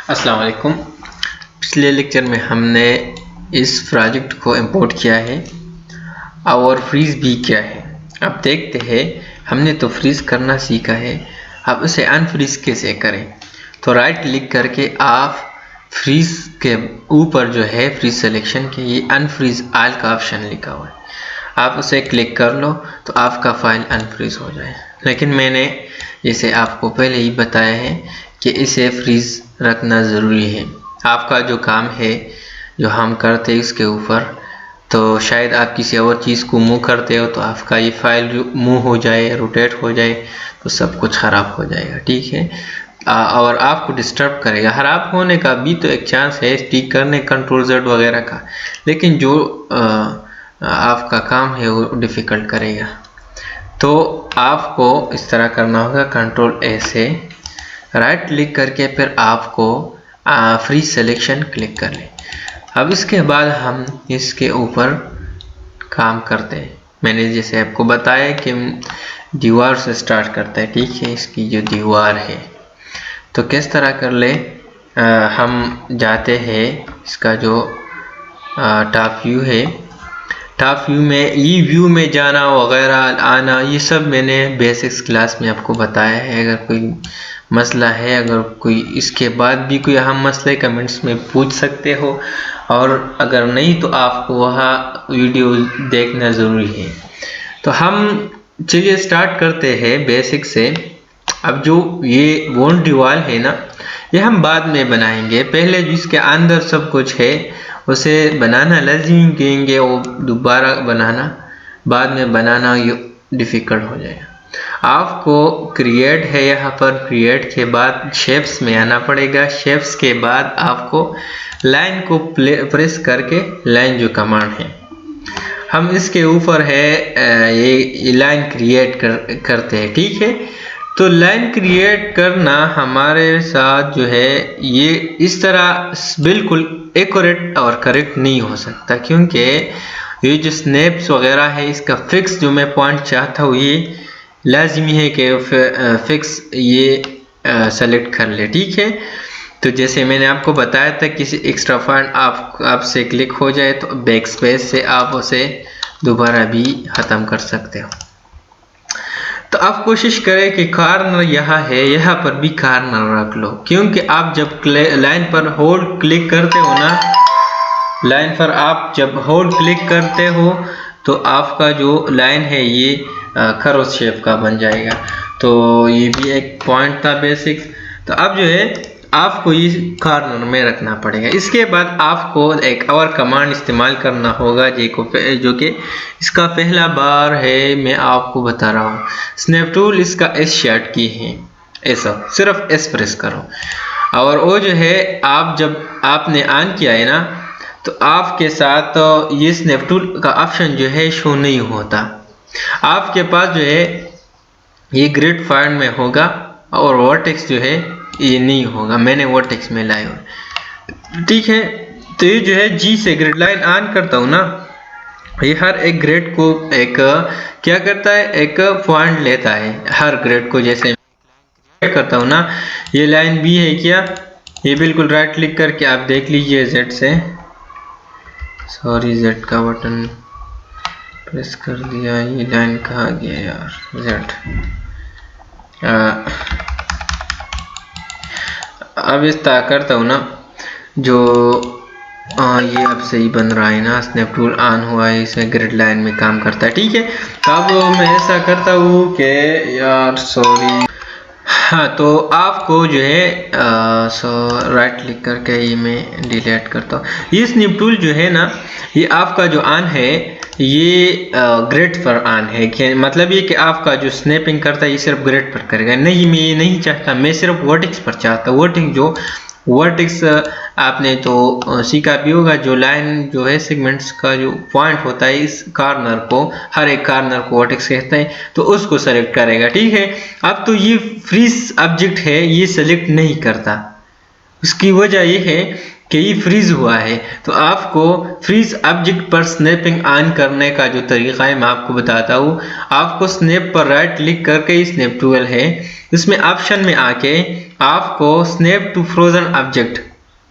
अस्सलाम वालेकुम। पिछले लेक्चर में हमने इस प्रोजेक्ट को इंपोर्ट किया है और फ्रीज भी किया है। अब देखते हैं, हमने तो फ्रीज करना सीखा है, अब उसे अनफ्रीज कैसे करें। तो राइट क्लिक करके आप फ्रीज के ऊपर जो है फ्रीज सिलेक्शन के ये अनफ्रीज ऑल का ऑप्शन लिखा हुआ है, आप उसे क्लिक कर लो तो आपका फाइल अनफ्रीज हो जाए। लेकिन मैंने जैसे आपको पहले ही बताया है कि इसे फ्रीज रखना ज़रूरी है। आपका जो काम है जो हम करते हैं इसके ऊपर, तो शायद आप किसी और चीज़ को मूव करते हो तो आपका ये फाइल मूव हो जाए, रोटेट हो जाए तो सब कुछ ख़राब हो जाएगा, ठीक है। और आपको डिस्टर्ब करेगा। ख़राब होने का भी तो एक चांस है, ठीक करने Ctrl+Z वगैरह का, लेकिन जो आपका काम है वो डिफ़िकल्ट करेगा। तो आपको इस तरह करना होगा, Ctrl+A से राइट क्लिक करके फिर आपको फ्री सिलेक्शन क्लिक कर लें। अब इसके बाद हम इसके ऊपर काम करते हैं। मैंने जैसे आपको बताया कि दीवार से स्टार्ट करते हैं, ठीक है। इसकी जो दीवार है तो किस तरह कर ले, हम जाते हैं इसका जो टॉप व्यू है, टॉप व्यू में ई व्यू में जाना वगैरह आना, ये सब मैंने बेसिक्स क्लास में आपको बताया है। अगर कोई मसला है, अगर कोई इसके बाद भी कोई अहम मसले कमेंट्स में पूछ सकते हो, और अगर नहीं तो आपको वहाँ वीडियो देखना ज़रूरी है। तो हम चलिए स्टार्ट करते हैं बेसिक से। अब जो ये वॉल दीवार है ना, ये हम बाद में बनाएंगे, पहले जिसके अंदर सब कुछ है उसे बनाना लाजिम कहेंगे, वो दोबारा बनाना बाद में बनाना ये डिफ़िकल्ट हो जाएगा। आपको क्रिएट है, यहाँ पर क्रिएट के बाद शेप्स में आना पड़ेगा। शेप्स के बाद आपको लाइन को प्रेस करके लाइन जो कमांड है, हम इसके ऊपर है ये लाइन क्रिएट करते हैं, ठीक है। तो लाइन क्रिएट करना हमारे साथ जो है ये इस तरह बिल्कुल एक्यूरेट और करेक्ट नहीं हो सकता, क्योंकि ये जो स्नैप्स वगैरह है इसका फिक्स जो मैं पॉइंट चाहता हूँ ये लाजमी है कि फिक्स ये सेलेक्ट कर ले, ठीक है। तो जैसे मैंने आपको बताया था, किसी एक्स्ट्रा पॉइंट आपसे क्लिक हो जाए तो बैक स्पेस से आप उसे दोबारा भी ख़त्म कर सकते हो। तो आप कोशिश करें कि कॉर्नर यहाँ है, यहाँ पर भी कॉर्नर रख लो, क्योंकि आप जब लाइन पर होल्ड क्लिक करते हो ना, लाइन पर आप जब होल्ड क्लिक करते हो तो आपका जो लाइन है ये खरोच शेप का बन जाएगा। तो ये भी एक पॉइंट था बेसिक। तो अब जो है आपको ये कॉर्नर में रखना पड़ेगा। इसके बाद आपको एक और कमांड इस्तेमाल करना होगा जो कि इसका पहला बार है मैं आपको बता रहा हूँ। स्नैप टूल इसका एस शॉर्ट की है, ऐसा सिर्फ एस प्रेस करो, और वो जो है आप जब आपने ऑन किया है ना तो आपके साथ तो ये स्नैप टूल का ऑप्शन जो है शो नहीं होता। आपके पास जो है ये ग्रिड फाइंड में होगा और वर्टेक्स जो है ये नहीं होगा, मैंने वर्टेक्स में लाया हुआ, ठीक है। तो ये जो है जी से ग्रिड लाइन ऑन करता हूँ ना, ये हर एक ग्रेड को एक क्या करता है, एक पॉइंट लेता है हर ग्रेड को। जैसे करता हूँ ना, ये लाइन बी है क्या, ये बिल्कुल राइट क्लिक करके आप देख लीजिए जेड से, सॉरी जेड का बटन प्रेस कर दिया, ये लाइन कहाँ गया यार, जेड। अब इस तरह करता हूँ ना, जो ये अब सही बन रहा है ना, स्नैप टूल ऑन हुआ है, इसमें ग्रिड लाइन में काम करता है, ठीक है। अब मैं ऐसा करता हूँ कि यार सॉरी, हाँ, तो आपको जो है राइट क्लिक करके ये मैं डिलीट करता हूँ। ये स्नैप टूल जो है ना, ये आपका जो ऑन है ये ग्रिड पर ऑन है, कि मतलब ये कि आपका जो स्नैपिंग करता है ये सिर्फ ग्रिड पर करेगा। नहीं, मैं ये नहीं चाहता, मैं सिर्फ वर्टेक्स पर चाहता हूँ। वर्टेक्स आपने तो सीखा भी होगा, जो लाइन जो है सेगमेंट्स का जो पॉइंट होता है, इस कॉर्नर को, हर एक कॉर्नर को वर्टेक्स कहते हैं, तो उसको सेलेक्ट करेगा, ठीक है। अब तो ये फ्रीज ऑब्जेक्ट है, ये सेलेक्ट नहीं करता। उसकी वजह ये है कि ये फ्रीज हुआ है। तो आपको फ्रीज ऑब्जेक्ट पर स्नैपिंग ऑन करने का जो तरीका है मैं आपको बताता हूँ। आपको स्नैप पर राइट क्लिक करके, स्नैप टूल है इसमें ऑप्शन में आके आपको स्नैप टू फ्रोजन ऑब्जेक्ट,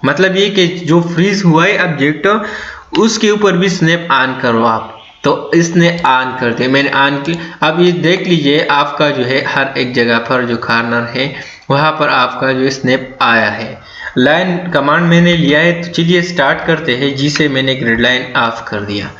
मतलब ये कि जो फ्रीज हुआ है ऑब्जेक्ट उसके ऊपर भी स्नैप ऑन करो आप। तो इसने ऑन कर दिया, मैंने ऑन की। अब ये देख लीजिए आपका जो है हर एक जगह पर जो कॉर्नर है वहां पर आपका जो स्नैप आया है। लाइन कमांड मैंने लिया है, तो चलिए स्टार्ट करते हैं। जिसे मैंने ग्रिड लाइन ऑफ कर दिया।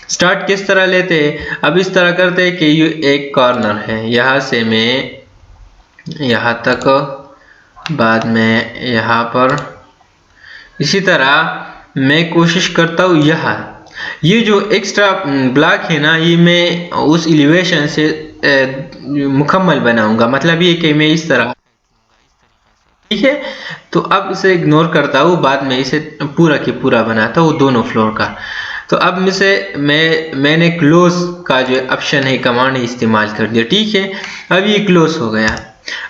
स्टार्ट किस तरह लेते हैं, अब इस तरह करते हैं कि ये एक कॉर्नर है, यहाँ से मैं यहाँ तक, बाद में यहाँ पर, इसी तरह मैं कोशिश करता हूँ यहाँ। ये जो एक्स्ट्रा ब्लॉक है ना, ये मैं उस एलिवेशन से मुकम्मल बनाऊंगा, मतलब ये कि मैं इस तरह, ठीक है। तो अब इसे इग्नोर करता हूँ, बाद में इसे पूरा की पूरा बनाता हूँ दोनों फ्लोर का। तो अब मैंने क्लोज का जो ऑप्शन है कमांड इस्तेमाल कर दिया, ठीक है। अब ये क्लोज हो गया,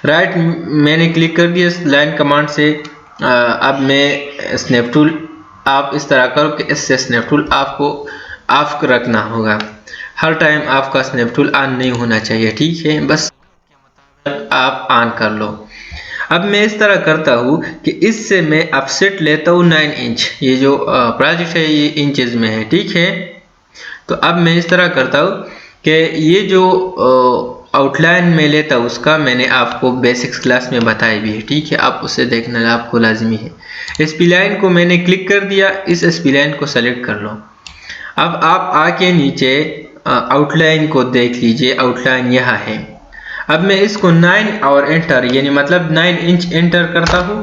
राइट मैंने क्लिक कर दिया लाइन कमांड से। अब मैं स्नैप टूल, आप इस तरह करो कि इससे स्नैप टूल आपको ऑफ रखना होगा, हर टाइम आपका स्नैप टूल ऑन नहीं होना चाहिए, ठीक है। बस आप ऑन कर लो। अब मैं इस तरह करता हूँ कि इससे मैं ऑफसेट लेता हूँ 9 इंच, ये जो प्रोजेक्ट है ये इंचेस में है, ठीक है। तो अब मैं इस तरह करता हूँ कि ये जो आउटलाइन में लेता हूँ उसका मैंने आपको बेसिक्स क्लास में बताया भी है, ठीक है। आप उसे देखना आपको लाजमी है। स्प्लाइन को मैंने क्लिक कर दिया, इस स्प्लाइन को सेलेक्ट कर लो। अब आप आके नीचे आउटलाइन को देख लीजिए, आउटलाइन यहाँ है। अब मैं इसको 9 और एंटर, यानी मतलब 9 इंच एंटर करता हूँ,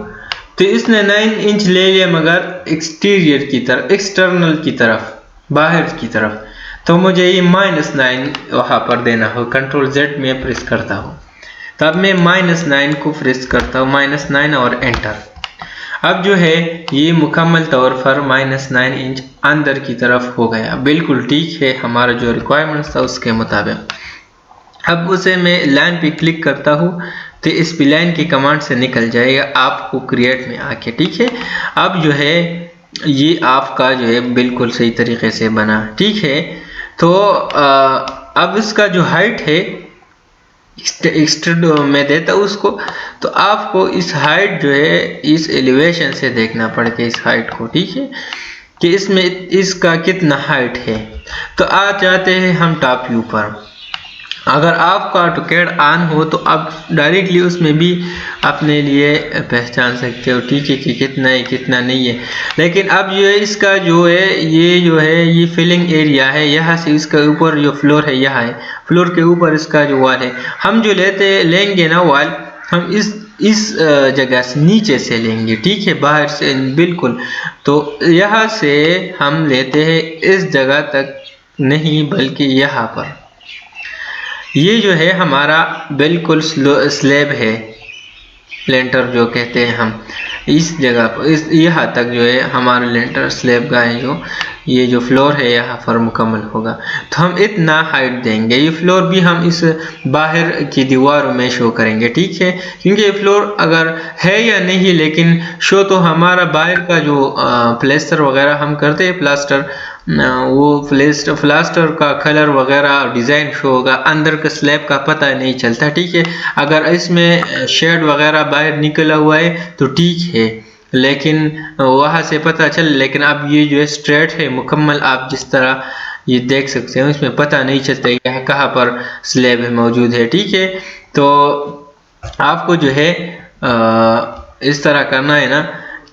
तो इसने 9 इंच ले लिया, मगर एक्सटीरियर की तरफ, एक्सटर्नल की तरफ, बाहर की तरफ। तो मुझे ये -9 वहाँ पर देना हो। कंट्रोल Z में प्रेस करता हूँ, तब मैं -9 को प्रेस करता हूँ, -9 और एंटर। अब जो है ये मुकम्मल तौर पर -9 इंच अंदर की तरफ हो गया, बिल्कुल ठीक है, हमारा जो रिक्वायरमेंट्स था उसके मुताबिक। अब उसे मैं लाइन पे क्लिक करता हूँ तो इस लाइन की कमांड से निकल जाएगा आपको क्रिएट में आके, ठीक है। अब जो है ये आपका जो है बिल्कुल सही तरीके से बना, ठीक है। तो अब इसका जो हाइट है एक्सटेंड में देता हूँ उसको, तो आपको इस हाइट जो है इस एलिवेशन से देखना पड़ेगा, इस हाइट को, ठीक है, कि इसमें इसका कितना हाइट है। तो आ जाते हैं हम टॉप व्यू पर। अगर आपका ऑटोकैड ऑन हो तो आप डायरेक्टली उसमें भी अपने लिए पहचान सकते हो, ठीक है, कि कितना है कितना नहीं है। लेकिन अब ये इसका जो है ये फिलिंग एरिया है, यहाँ से इसका ऊपर जो फ्लोर है यहाँ है, फ्लोर के ऊपर इसका जो वॉल है, हम जो लेंगे ना वॉल, हम इस जगह से नीचे से लेंगे, ठीक है, बाहर से बिल्कुल। तो यहाँ से हम लेते हैं इस जगह तक नहीं, बल्कि यहाँ पर। ये जो है हमारा बिल्कुल स्लैब है, लेंटर जो कहते हैं हम, इस जगह पर इस यहाँ तक जो है हमारा लेंटर स्लैब का है, जो ये जो फ्लोर है यहाँ पर मुकम्मल होगा। तो हम इतना हाइट देंगे, ये फ्लोर भी हम इस बाहर की दीवारों में शो करेंगे, ठीक है, क्योंकि ये फ्लोर अगर है या नहीं, लेकिन शो तो हमारा बाहर का जो प्लास्टर वगैरह हम करते हैं, प्लास्टर, वो प्लास्टर का कलर वगैरह डिज़ाइन शो होगा, अंदर का स्लैब का पता नहीं चलता, ठीक है। अगर इसमें शेड वगैरह बाहर निकला हुआ है तो ठीक है, लेकिन वहाँ से पता चल। लेकिन अब ये जो है स्ट्रेट है मुकम्मल, आप जिस तरह ये देख सकते हैं, इसमें पता नहीं चलता है कहाँ पर स्लैब है मौजूद है, ठीक है। तो आपको जो है इस तरह करना है ना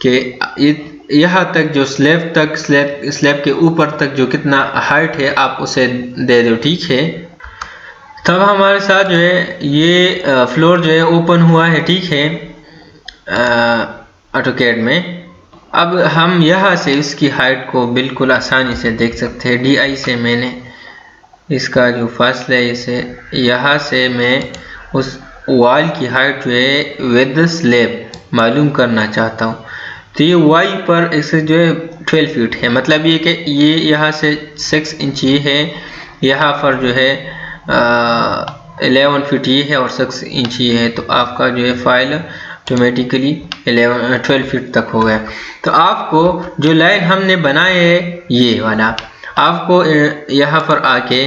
कि यहाँ तक जो स्लैब के ऊपर तक जो कितना हाइट है आप उसे दे दो, ठीक है। तब हमारे साथ जो है ये फ्लोर जो है ओपन हुआ है, ठीक है, ऑटोकैड में। अब हम यहाँ से इसकी हाइट को बिल्कुल आसानी से देख सकते हैं। DI से मैंने इसका जो फासला है, इसे यहाँ से मैं उस वॉल की हाइट जो है विद स्लैब मालूम करना चाहता हूँ। तो ये Y पर इसे जो है 12 फीट है, मतलब ये कि ये यहाँ से 6 इंच ये है, यहाँ पर जो है 11 फीट ये है और 6 इंच ये है। तो आपका जो है फाइल ऑटोमेटिकली 12 फीट तक हो गया। तो आपको जो लाइन हमने बनाए है ये वाला, आपको यहाँ पर आके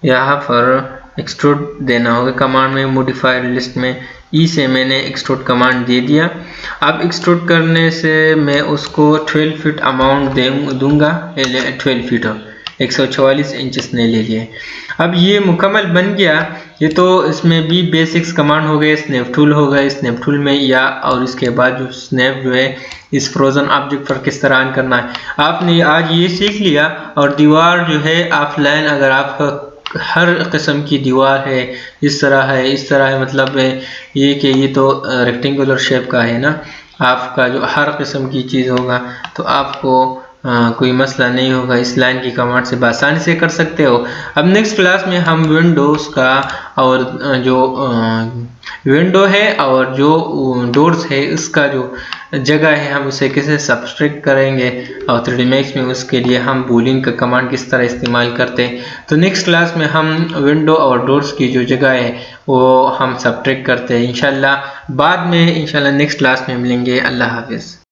यहाँ पर एक्सट्रूड देना होगा। कमांड में मॉडिफायर लिस्ट में ई से मैंने एक्सट्रूड कमांड दे दिया। अब एक्सट्रूड करने से मैं उसको 12 फीट अमाउंट दूंगा, 12 फीट और 144 इंचेस ने ले लिए। अब ये मुकम्मल बन गया। ये तो इसमें भी बेसिक्स कमांड हो गए, स्नैप टूल हो गए, स्नैप टूल में या और इसके बाद जो स्नैप जो है इस फ्रोजन ऑब्जेक्ट पर किस तरह ऑन करना है आपने आज ये सीख लिया। और दीवार जो है ऑफलाइन अगर आपका हर किस्म की दीवार है, इस तरह है, इस तरह है, मतलब है ये कि ये तो रेक्टेंगुलर शेप का है ना, आपका जो हर किस्म की चीज़ होगा तो आपको कोई मसला नहीं होगा, इस लाइन की कमांड से आसानी से कर सकते हो। अब नेक्स्ट क्लास में हम विंडोज़ का और जो विंडो है और जो डोर्स है उसका जो जगह है हम उसे कैसे सब्सट्रैक्ट करेंगे और 3D Max में उसके लिए हम बूलियन का कमांड किस तरह इस्तेमाल करते हैं। तो नेक्स्ट क्लास में हम विंडो और डोर्स की जो जगह है वो हम सब्ट्रैक्ट करते हैं इंशाल्लाह। बाद में इंशाल्लाह नेक्स्ट क्लास में मिलेंगे। अल्लाह हाफिज़।